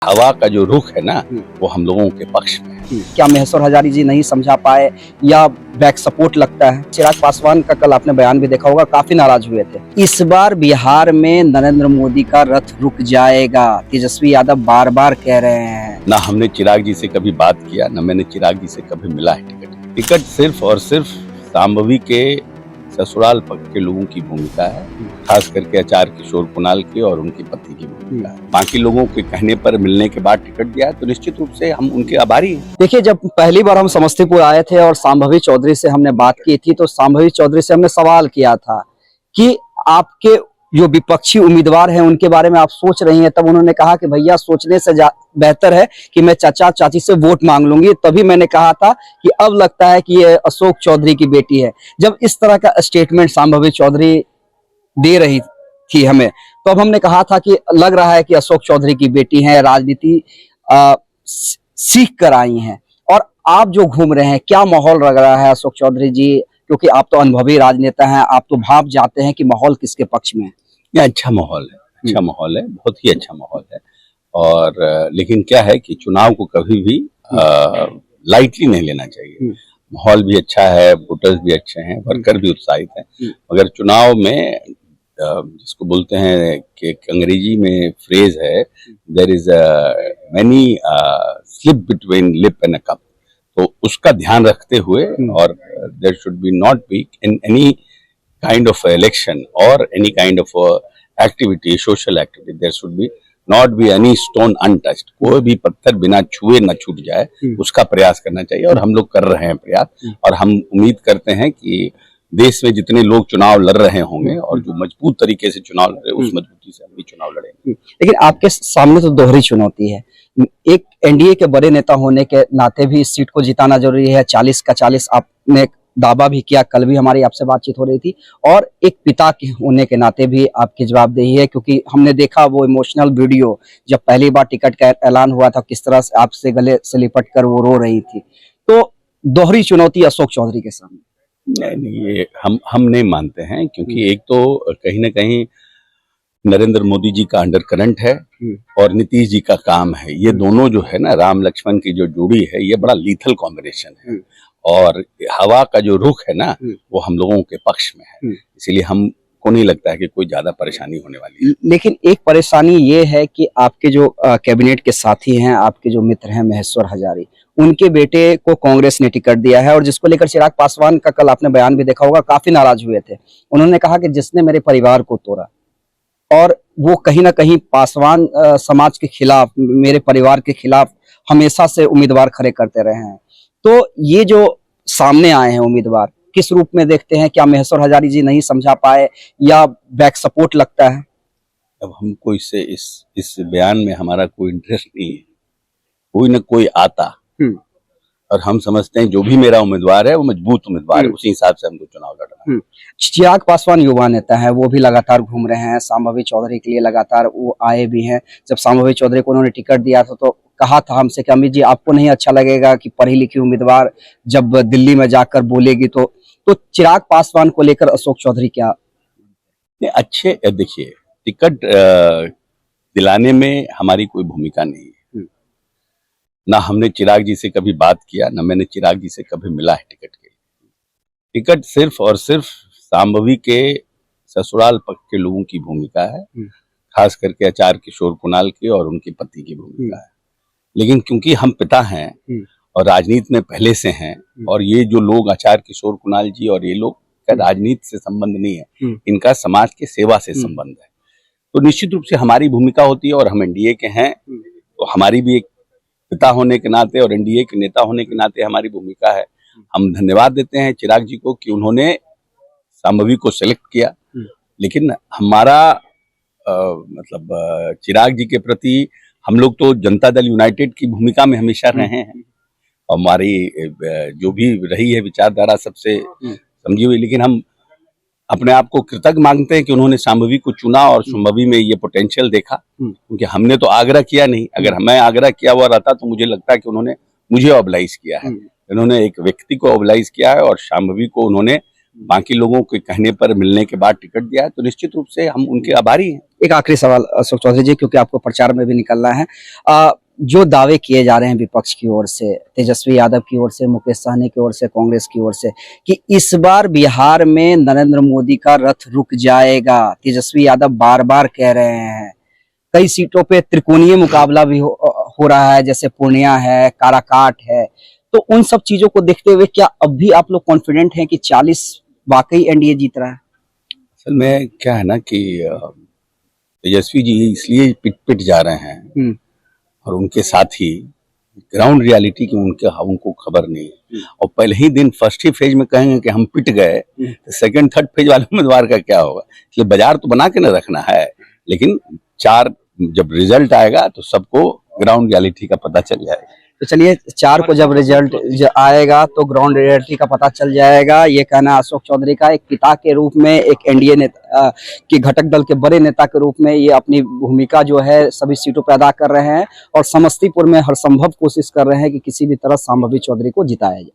हवा का जो रुख है ना वो हम लोगों के पक्ष में है। क्या महेश्वर हजारी जी नहीं समझा पाए या बैक सपोर्ट लगता है? चिराग पासवान का कल आपने बयान भी देखा होगा, काफी नाराज हुए थे। इस बार बिहार में नरेंद्र मोदी का रथ रुक जाएगा, तेजस्वी यादव बार बार कह रहे हैं। ना हमने चिराग जी से कभी बात किया, ना मैंने चिराग जी से कभी मिला है। टिकट सिर्फ और सिर्फ शांभवी के ससुराल पक्ष के लोगों की भूमिका है, खास करके आचार्य किशोर कुणाल की और उनकी पत्नी की भूमिका है। बाकी लोगों के कहने पर मिलने के बाद टिकट दिया है तो निश्चित रूप से हम उनके आभारी हैं। देखिए, जब पहली बार हम समस्तीपुर आए थे और शांभवी चौधरी से हमने बात की थी तो शांभवी चौधरी से हमने सवाल किया था कि आपके जो विपक्षी उम्मीदवार हैं उनके बारे में आप सोच रही हैं। तब उन्होंने कहा कि भैया सोचने से बेहतर है कि मैं चाचा चाची से वोट मांग लूंगी। तभी मैंने कहा था कि अब लगता है कि ये अशोक चौधरी की बेटी है। जब इस तरह का स्टेटमेंट शांभवी चौधरी दे रही थी हमें, तो अब हमने कहा था कि लग रहा है कि अशोक चौधरी की बेटी है, राजनीति सीख कर आई हैं। और आप जो घूम रहे हैं, क्या माहौल लग रहा है अशोक चौधरी जी? क्योंकि आप तो अनुभवी राजनेता हैं, आप तो भाप जाते हैं कि माहौल किसके पक्ष में है। ये अच्छा माहौल है, अच्छा माहौल है, बहुत ही अच्छा माहौल है। और लेकिन क्या है कि चुनाव को कभी भी लाइटली नहीं लेना चाहिए। माहौल भी अच्छा है, वोटर्स भी अच्छे हैं, वर्कर भी उत्साहित हैं। मगर चुनाव में जिसको बोलते हैं कि अंग्रेजी में फ्रेज है, there is many slip between lip and a cup, तो उसका ध्यान रखते हुए और there should be not be in any kind of election or any kind of activity, social activity, there should be not be any stone untouched. कोई भी पत्थर बिना छुए न छूट जाए, उसका प्रयास करना चाहिए और हम लोग कर रहे हैं प्रयास। और हम उम्मीद करते हैं कि देश में जितने लोग चुनाव लड़ रहे होंगे और जो मजबूत तरीके से चुनाव लड़ रहे हैं, उस मजबूती से हम भी चुनाव लड़ेंगे। लेकिन आपके सामने तो दोहरी चुनौती है। एक एनडीए के बड़े नेता होने के नाते भी इस सीट को जिताना जरूरी है। 40 का 40 आपने दावा भी किया, कल भी हमारी आपसे बातचीत हो रही थी। और एक पिता के होने के नाते भी आपकी जवाबदेही है, क्योंकि हमने देखा वो इमोशनल वीडियो जब पहली बार टिकट का ऐलान हुआ था, किस तरह से आपसे गले से लिपट कर वो रो रही थी। तो दोहरी चुनौती अशोक चौधरी के सामने। नहीं, ये हम नहीं मानते हैं, क्योंकि एक तो कहीं ना कहीं नरेंद्र मोदी जी का अंडर करंट है और नीतीश जी का काम है। ये दोनों जो है ना, राम लक्ष्मण की जो जोड़ी है, ये बड़ा लीथल कॉम्बिनेशन है। और हवा का जो रुख है ना वो हम लोगों के पक्ष में है, इसीलिए हमको नहीं लगता है कि कोई ज्यादा परेशानी होने वाली है। लेकिन एक परेशानी ये है कि आपके जो कैबिनेट के साथी हैं, आपके जो मित्र हैं महेश्वर हजारी, उनके बेटे को कांग्रेस ने टिकट दिया है और जिसको लेकर चिराग पासवान का कल आपने बयान भी देखा होगा, काफी नाराज हुए थे। उन्होंने कहा कि जिसने मेरे परिवार को तोड़ा, और वो कहीं ना कहीं पासवान समाज के खिलाफ, मेरे परिवार के खिलाफ हमेशा से उम्मीदवार खड़े करते रहे हैं। तो ये जो सामने आए हैं उम्मीदवार, किस रूप में देखते हैं? क्या महेश्वर हजारी जी नहीं समझा पाए या बैक सपोर्ट लगता है? अब हमको इससे इस बयान में हमारा कोई इंटरेस्ट नहीं है। कोई न कोई आता और हम समझते हैं जो भी मेरा उम्मीदवार है वो मजबूत उम्मीदवार है, उसी हिसाब से हमको चुनाव लड़ना है। चिराग पासवान युवा नेता है, वो भी लगातार घूम रहे हैं। शांभवी चौधरी के लिए लगातार वो आए भी हैं। जब शांभवी चौधरी को उन्होंने टिकट दिया था तो कहा था हमसे कि अमित जी, आपको नहीं अच्छा लगेगा कि पढ़ी लिखी उम्मीदवार जब दिल्ली में जाकर बोलेगी तो चिराग पासवान को लेकर अशोक चौधरी क्या? अच्छे, देखिए, टिकट दिलाने में हमारी कोई भूमिका नहीं है। ना हमने चिराग जी से कभी बात किया, ना मैंने चिराग जी से कभी मिला है टिकट के लिए। टिकट सिर्फ और सिर्फ शांभवी के ससुराल पक्ष के लोगों की भूमिका है, खास करके आचार्य किशोर कुणाल की और उनकी पत्नी की भूमिका है। लेकिन क्योंकि हम पिता हैं और राजनीति में पहले से हैं, और ये जो लोग आचार्य किशोर कुणाल जी और ये लोग का राजनीति से संबंध नहीं है, इनका समाज के सेवा से संबंध है। तो निश्चित रूप से हमारी भूमिका होती है और हम एनडीए के हैं, तो हमारी भी एक पिता होने के नाते और एनडीए के नेता होने के नाते हमारी भूमिका है। हम धन्यवाद देते हैं चिराग जी को कि उन्होंने शांभवी को सेलेक्ट किया। लेकिन हमारा मतलब चिराग जी के प्रति हम लोग तो जनता दल यूनाइटेड की भूमिका में हमेशा रहे हैं। हमारी जो भी रही है विचारधारा सबसे समझी हुई, लेकिन हम अपने आप को कृतज्ञ मांगते हैं कि उन्होंने शांभवी को चुना और शांभवी में ये पोटेंशियल देखा, क्योंकि हमने तो आग्रह किया नहीं। अगर मैं आग्रह किया हुआ रहता तो मुझे लगता है कि उन्होंने मुझे ऑबलाइज किया है। उन्होंने एक व्यक्ति को ऑबलाइज किया है और शांभवी को उन्होंने बाकी लोगों के कहने पर मिलने के बाद टिकट दिया है, तो निश्चित रूप से हम उनके आभारी हैं। एक आखिरी सवाल अशोक चौधरी जी, क्योंकि आपको प्रचार में भी निकलना है। जो दावे किए जा रहे हैं विपक्ष की ओर से, तेजस्वी यादव की ओर से, मुकेश सहनी की ओर से, कांग्रेस की ओर से, कि इस बार बिहार में नरेंद्र मोदी का रथ रुक जाएगा, तेजस्वी यादव बार बार कह रहे हैं। कई सीटों पे त्रिकोणीय मुकाबला भी हो रहा है, जैसे पूर्णिया है, काराकाट है। तो उन सब चीजों को देखते हुए क्या अब भी आप लोग कॉन्फिडेंट हैं कि 40 वाकई एनडीए जीत रहा है? असल में क्या है ना कि तेजस्वी जी इसलिए पिट पिट जा रहे हैं और उनके साथ ही ग्राउंड रियलिटी की उनको खबर नहीं है, और पहले ही दिन फर्स्ट ही फेज में कहेंगे कि हम पिट गए, तो सेकंड थर्ड फेज वाले उम्मीदवार का क्या होगा। इसलिए बाजार तो बना के न रखना है, लेकिन जब रिजल्ट आएगा तो सबको ग्राउंड रियलिटी का पता चल जाएगा। तो चलिए 4 को जब रिजल्ट आएगा तो ग्राउंड रियलिटी का पता चल जाएगा। ये कहना अशोक चौधरी का, एक पिता के रूप में, एक एनडीए नेता की घटक दल के बड़े नेता के रूप में ये अपनी भूमिका जो है सभी सीटों पर अदा कर रहे हैं और समस्तीपुर में हर संभव कोशिश कर रहे हैं कि किसी भी तरह संभवी चौधरी को जिताया जाए।